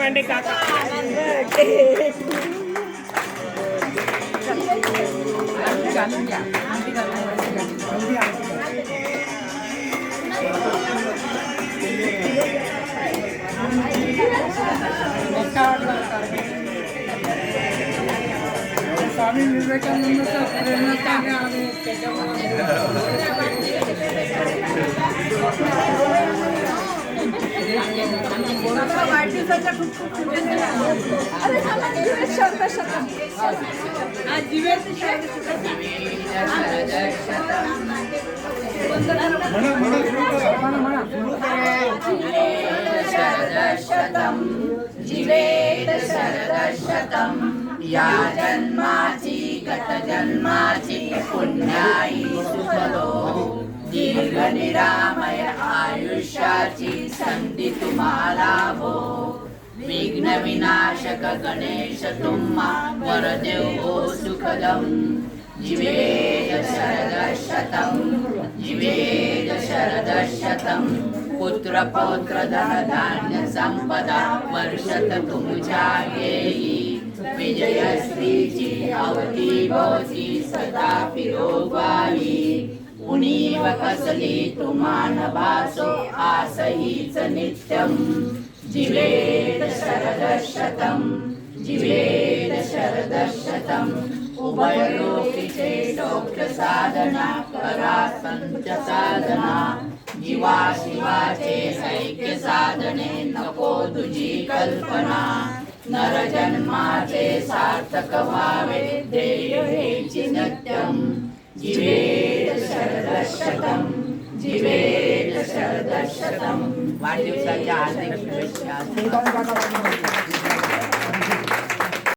मांडे काका स्वामी विवेकानंदांचा प्रेरणास्थान आहे त्याच्यामुळे वाढदिवसाच्या खूप खूप शुभेच्छा. जीवेत शरदशतम या जन्माची गत जन्माची पुण्याई सुफलो दीर्घ निरामय आयुष्याची संधी तुम्हाला हो. विघ्न विनाशक गणेश तुम्हा वरदेव हो सुखदम. जीवेत शरदशतम जीवेत शरदशतम पुत्र पौत्र धन धान्य संपदा वर्षत तुमच्या येई. विजयश्रीची अवती भोवती सदा फिरोबाई. उणीव कसली तुमान भासो आसहीच नित्यम. जीवेत शरदशतम जीवेत शरदशतम उभयलोकीचे सौख्य साधना करा संच साधना. जीवा शिवाचे ऐक्य साधने नको तुझी कल्पना. नरजन्माचे सार्थक व्हावे ध्येय हेची नित्यम. जीवेत शरदशतम जीवेत शरदशतम. वाढदिवसाच्या हार्दिक शुभेच्छा.